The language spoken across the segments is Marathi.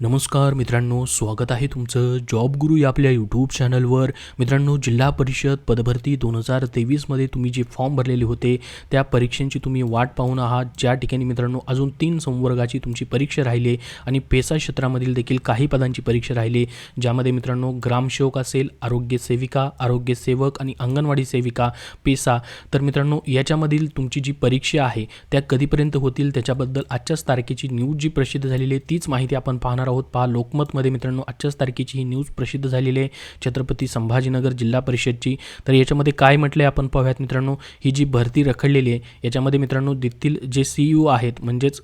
नमस्कार मित्रांनो, स्वागत आहे तुमचं जॉब गुरु या आपल्या यूट्यूब चॅनलवर. मित्रांनो, जिल्हा परिषद पदभरती 2023मध्ये तुम्ही जे फॉर्म भरलेले होते त्या परीक्षांची तुम्ही वाट पाहून आहात. ज्या ठिकाणी मित्रांनो अजून 3 संवर्गाची तुमची परीक्षा राहिली आणि पेसा क्षेत्रामधील देखील काही पदांची परीक्षा राहिली, ज्यामध्ये मित्रांनो ग्रामसेवक असेल, आरोग्य सेविका, आरोग्य सेवक आणि अंगणवाडी सेविका पेसा. तर मित्रांनो याच्यामधील तुमची जी परीक्षा आहे त्या कधीपर्यंत होतील त्याच्याबद्दल आजच्याच तारखेची न्यूज जी प्रसिद्ध झालेली आहे तीच माहिती आपण पाहणार आहोत. पहा, लोकमतमध्ये मित्रांनो आजच्याच तारखेची ही न्यूज प्रसिद्ध झालेली आहे छत्रपती संभाजीनगर जिल्हा परिषदची. तर याच्यामध्ये काय म्हटलं आहे आपण पाहूयात मित्रांनो. ही जी भरती रखडलेली आहे याच्यामध्ये मित्रांनो देखील जे CEO आहेत म्हणजेच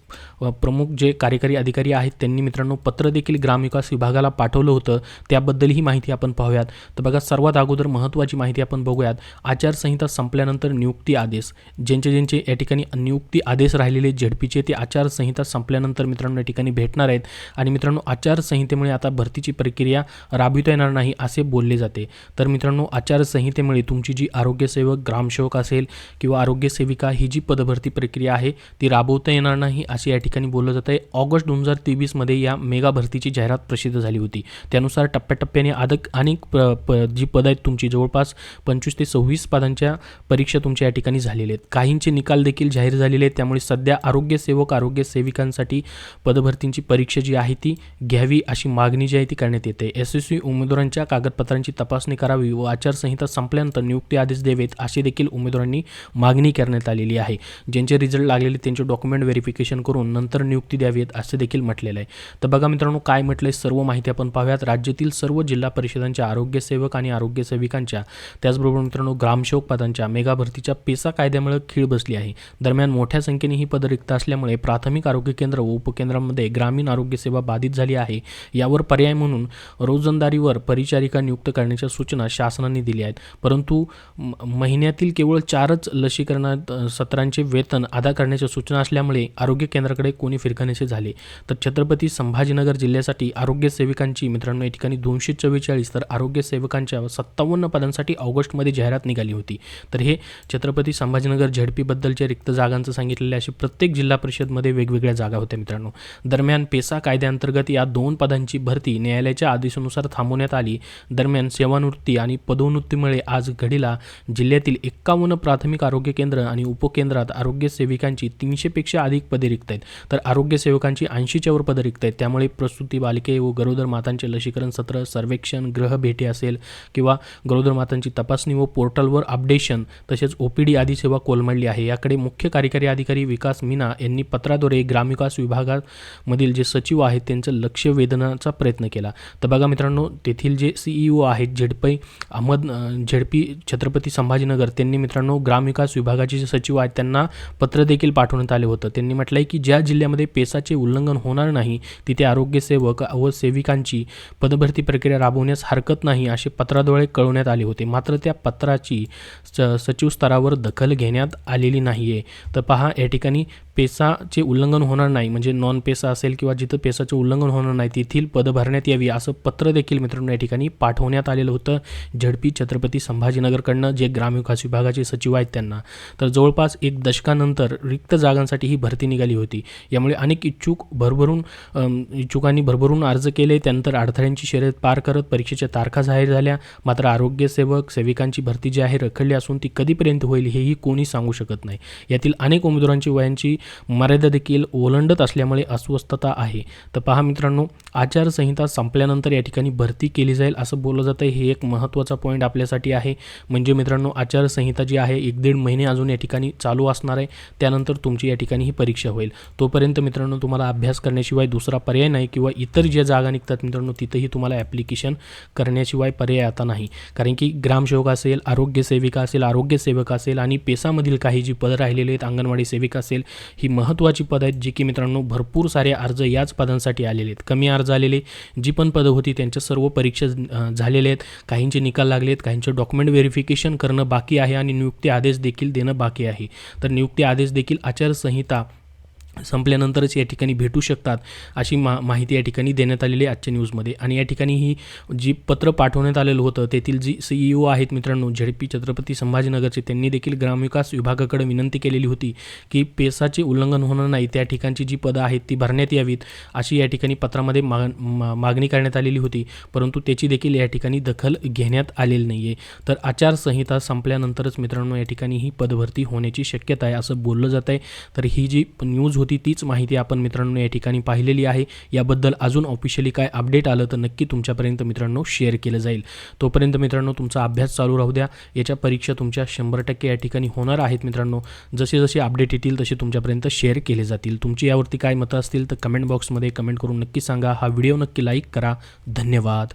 प्रमुख जे कार्यकारी अधिकारी आहेत त्यांनी मित्रांनो पत्र देखील ग्रामविकास विभागाला पाठवलं होतं. त्याबद्दल ही माहिती आपण पाहूयात. तर बघा, सर्वात अगोदर महत्त्वाची माहिती आपण बघूयात. आचारसंहिता संपल्यानंतर नियुक्ती आदेश, ज्यांचे या ठिकाणी नियुक्ती आदेश राहिलेले झेडपीचे ते आचारसंहिता संपल्यानंतर मित्रांनो या ठिकाणी भेटणार आहेत. आणि मित्रांनो आचारसंहितेमुळे आता भरतीची प्रक्रिया राबविता येणार नाही असे बोलले जाते. तर मित्रांनो आचारसंहितेमुळे तुमची जी आरोग्यसेवक, ग्रामसेवक असेल किंवा आरोग्य सेविका ही जी पदभरती प्रक्रिया आहे ती राबवता येणार नाही असे या ठिकाणी बोललं जात आहे. ऑगस्ट 2023मध्ये या मेगा भरतीची जाहिरात प्रसिद्ध झाली होती. त्यानुसार टप्प्याटप्प्याने अनेक जी पदं आहेत तुमची जवळपास 25 ते 26 पदांच्या परीक्षा तुमच्या या ठिकाणी झालेल्या आहेत. काहींचे निकाल देखील जाहीर झालेले आहेत. त्यामुळे सध्या आरोग्य सेवक, आरोग्य सेविकांसाठी पदभरतींची परीक्षा जी आहे ती घ्यावी अशी मागणी जी आहे ती करण्यात येते. यशस्वी उमेदवारांच्या कागदपत्रांची तपासणी करावी व आचारसंहिता संपल्यानंतर नियुक्ती आदेश द्यावेत अशी देखील उमेदवारांनी मागणी करण्यात आलेली आहे. ज्यांचे रिझल्ट लागलेले त्यांचे डॉक्युमेंट व्हेरिफिकेशन करून नंतर नियुक्ती द्यावीत असे देखील म्हटलेलं आहे. तर बघा मित्रांनो काय म्हटलंय, सर्व माहिती आपण पाहूयात. राज्यातील सर्व जिल्हा परिषदांच्या आरोग्य सेवक आणि आरोग्य सेविकांच्या त्याचबरोबर मित्रांनो ग्रामसेवक पदांच्या मेगा भरतीच्या पेसा कायद्यामुळे खीळ बसली आहे. दरम्यान मोठ्या संख्येने ही पदं रिक्त असल्यामुळे प्राथमिक आरोग्य केंद्र व उपकेंद्रांमध्ये ग्रामीण आरोग्य सेवा बाधित झाली आहे. यावर पर्याय म्हणून रोजंदारीवर परिचारिका नियुक्त करण्याच्या सूचना शासनाने दिल्या आहेत. परंतु महिन्यातील केवळ 4च लसीकरण सत्रांचे वेतन अदा करण्याच्या सूचना असल्यामुळे आरोग्य केंद्राकडे कोणी फिरकाण्याचे झाले. तर छत्रपती संभाजीनगर जिल्ह्यासाठी आरोग्य सेविकांची मित्रांनो या ठिकाणी 244 तर आरोग्य सेवकांच्या 57 पदांसाठी ऑगस्टमध्ये जाहिरात निघाली होती. तर हे छत्रपती संभाजीनगर झेडपीबद्दलच्या रिक्त जागांचं सांगितलेले. अशी प्रत्येक जिल्हा परिषदमध्ये वेगवेगळ्या जागा होत्या मित्रांनो. दरम्यान पेसा कायद्याअंतर्गत या 2 पदांची भरती न्यायालयाच्या आदेशानुसार थांबवण्यात आली. दरम्यान सेवानिवृत्ती आणि पदोन्नतीमुळे आज घडीला जिल्ह्यातील 51 प्राथमिक आरोग्य केंद्र आणि उपकेंद्रात आरोग्य सेविकांची 300 पेक्षा अधिक पदे रिक्त आहेत. तर आरोग्य सेवकांची 80च्या वर पदे रिक्त आहेत. त्यामुळे प्रसूती, बालिके व गरोदर मातांचे लसीकरण सत्र, सर्वेक्षण, गृहभेटी असेल किंवा गरोदर मातांची तपासणी व पोर्टलवर अपडेशन तसेच OPD आदी सेवा कोलमडली आहे. याकडे मुख्य कार्यकारी अधिकारी विकास मीना यांनी पत्राद्वारे ग्रामविकास विभागामधील जे सचिव आहेत त्यांचं लक्ष वेधण्याचा प्रयत्न केला. तर बघा मित्रांनो, तेथील जे CEO आहेत झेडपी छत्रपती संभाजीनगर त्यांनी मित्रांनो ग्रामविकास विभागाचे जे सचिव आहेत त्यांना पत्र देखील पाठवण्यात आले होतं. त्यांनी म्हटलं आहे की ज्या जिल्ह्यामध्ये पेसाचे उल्लंघन होणार नाही तिथे आरोग्य सेवक व सेविकांची पदभरती प्रक्रिया राबवण्यास हरकत नाही असे पत्राद्वारे कळवण्यात आले होते. मात्र त्या पत्राची सचिव स्तरावर दखल घेण्यात आलेली नाही आहे. तर पहा, या ठिकाणी पेसाचे उल्लंघन होणार नाही म्हणजे नॉन पेसा असेल किंवा जिथं पेसाचे उल्लंघन होणार नाही तेथील पदं भरण्यात यावी असं पत्र देखील मित्रांनो या ठिकाणी पाठवण्यात आलेलं होतं झेडपी छत्रपती संभाजीनगरकडनं जे ग्रामविकास विभागाचे सचिव आहेत त्यांना. तर जवळपास 1 दशकानंतर रिक्त जागांसाठी ही भरती निघाली होती. यामुळे अनेक इच्छुकांनी भरभरून अर्ज केले. त्यानंतर अडथळ्यांची शर्यत पार करत परीक्षेच्या तारखा जाहीर झाल्या. मात्र आरोग्य सेवक, सेविकांची भरती जी आहे रखडली असून ती कधीपर्यंत होईल हेही कोणी सांगू शकत नाही. यातील अनेक उमेदवारांची वयांची मर्यादा देखील ओलांडत असल्यामुळे अस्वस्थता आहे. तर पहा मित्रांनो, आचारसंहिता संपल्यानंतर या ठिकाणी भरती केली जाईल असं बोललं जातं. हे एक महत्त्वाचा पॉईंट आपल्यासाठी आहे. म्हणजे मित्रांनो आचारसंहिता जी आहे 1-1.5 महिने अजून या ठिकाणी चालू असणार आहे. त्यानंतर तुमची या ठिकाणी ही परीक्षा होईल. तोपर्यंत मित्रांनो तुम्हाला अभ्यास करण्याशिवाय दुसरा पर्याय नाही किंवा इतर ज्या जागा निघतात मित्रांनो तिथंही तुम्हाला ॲप्लिकेशन करण्याशिवाय पर्याय आता नाही. कारण की ग्रामसेवक असेल, आरोग्य सेविका असेल, आरोग्य सेवक असेल आणि पेसामधील काही जी पदं राहिलेली आहेत, अंगणवाडी सेविका असेल, ही महत्त्वाची पदं आहेत जी की मित्रांनो भरपूर सारे अर्ज याच पदांसाठी आलेले आहेत. कमी अर्ज आलेले जी पण पदं होती त्यांच्या सर्व परीक्षा झालेल्या आहेत. काहींचे निकाल लागले आहेत, काहींचे डॉक्युमेंट व्हेरिफिकेशन करणं बाकी आहे आणि नियुक्ती आदेश देखील देणं बाकी आहे. तर नियुक्ती आदेश देखील आचारसंहिता संपल्यानंतरच या ठिकाणी भेटू शकतात अशी माहिती या ठिकाणी देण्यात आलेली आहे आजच्या न्यूजमध्ये. आणि या ठिकाणी ही जी पत्र पाठवण्यात आलेलं होतं तेथील जी CEO आहेत मित्रांनो झेडपी छत्रपती संभाजीनगरचे, त्यांनी देखील ग्रामविकास विभागाकडे विनंती केलेली होती की पेसाचे उल्लंघन होणार नाही, त्या ठिकाणची जी पदं आहेत ती भरण्यात यावीत अशी या ठिकाणी पत्रामध्ये मागणी करण्यात आलेली होती, परंतु त्याची देखील या ठिकाणी दखल घेण्यात आलेली नाही आहे. तर आचारसंहिता संपल्यानंतरच मित्रांनो या ठिकाणी ही पदभरती होण्याची शक्यता आहे असं बोललं जात आहे. तर ही जी न्यूज होती तीच माहिती आपण मित्रांनो या ठिकाणी पाहिलेली आहे. याबद्दल अजून ऑफिशियली काय अपडेट आलं तर नक्की तुमच्यापर्यंत मित्रांनो शेअर केलं जाईल. तोपर्यंत मित्रांनो तुमचा अभ्यास चालू राहू द्या. याच्या परीक्षा तुमच्या 100% या ठिकाणी होणार आहेत मित्रांनो. जसे जसे अपडेट येतील तसे तुमच्यापर्यंत शेअर केले जातील. तुमची यावरती काय मतं असतील तर कमेंट बॉक्समध्ये कमेंट करून नक्की सांगा. हा व्हिडिओ नक्की लाईक करा. धन्यवाद.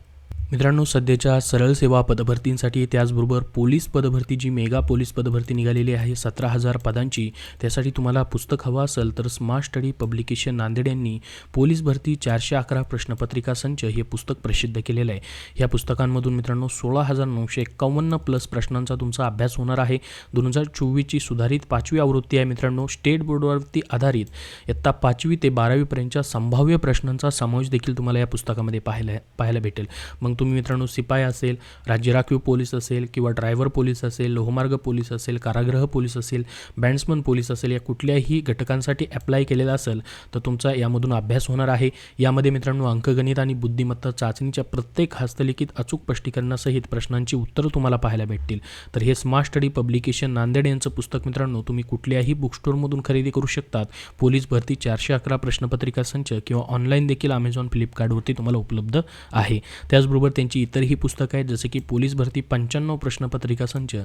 मित्रांनो, सध्याच्या सरळ सेवा पदभरतींसाठी त्याचबरोबर पोलीस पदभरती जी मेगा पोलीस पदभरती निघालेली आहे 17,000 पदांची, त्यासाठी तुम्हाला पुस्तक हवं असेल तर स्मार्ट स्टडी पब्लिकेशन नांदेड यांनी पोलीस भरती 411 प्रश्नपत्रिका संच हे पुस्तक प्रसिद्ध केलेलं आहे. या पुस्तकांमधून मित्रांनो 16,951 प्लस प्रश्नांचा तुमचा अभ्यास होणार आहे. 2024ची सुधारित 5वी आवृत्ती आहे मित्रांनो. स्टेट बोर्डवरती आधारित इयत्ता 5वी ते 12वीपर्यंतच्या संभाव्य प्रश्नांचा समावेश देखील तुम्हाला या पुस्तकामध्ये पाहायला भेटेल. मग तुम्ही मित्रांनो शिपाई असेल, राज्य राखीव पोलीस असेल किंवा ड्रायव्हर पोलीस असेल, लोहमार्ग पोलीस असेल, कारागृह पोलीस असेल, बँड्समन पोलीस असेल, या कुठल्याही घटकांसाठी अप्लाय केलेला असेल तर तुमचा यामधून अभ्यास होणार आहे. यामध्ये मित्रांनो अंकगणित आणि बुद्धिमत्ता चाचणीच्या प्रत्येक हस्तलिखित अचूक स्पष्टीकरणासहित प्रश्नांची उत्तरं तुम्हाला पाहायला भेटतील. तर हे स्मार्ट स्टडी पब्लिकेशन नांदेड यांचं पुस्तक मित्रांनो तुम्ही कुठल्याही बुकस्टोअरमधून खरेदी करू शकतात. पोलीस भरती 411 प्रश्नपत्रिका संच किंवा ऑनलाईन देखील Amazon फ्लिपकार्टवरती तुम्हाला उपलब्ध आहे. त्याचबरोबर त्यांची इतरही पुस्तकं आहेत जसे की पोलीस भरती 95 प्रश्नपत्रिका संच,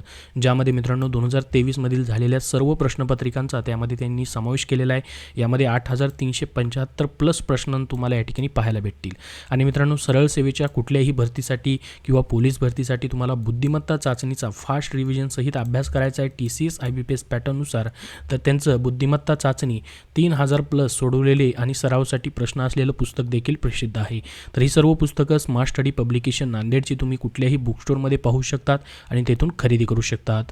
ज्यामध्ये मित्रांनो 2023मधील झालेल्या सर्व प्रश्नपत्रिकांचा त्यामध्ये त्यांनी समावेश केलेला आहे. यामध्ये 8,375 प्लस प्रश्न तुम्हाला या ठिकाणी पाहायला भेटतील. आणि मित्रांनो सरळ सेवेच्या कुठल्याही भरतीसाठी किंवा पोलीस भरतीसाठी तुम्हाला बुद्धिमत्ता चाचणीचा फास्ट रिव्हिजन सहित अभ्यास करायचा आहे TCS IBPS पॅटर्ननुसार, तर त्यांचं बुद्धिमत्ता चाचणी 3,000 प्लस सोडवलेले आणि सरावासाठी प्रश्न असलेलं पुस्तक देखील प्रसिद्ध आहे. तर ही सर्व पुस्तकं स्मार्ट स्टडी पब्लिकेशन नांदेडची तुम्ही कुठल्याही बुकस्टोअरमध्ये पाहू शकतात आणि तेथून खरेदी करू शकतात.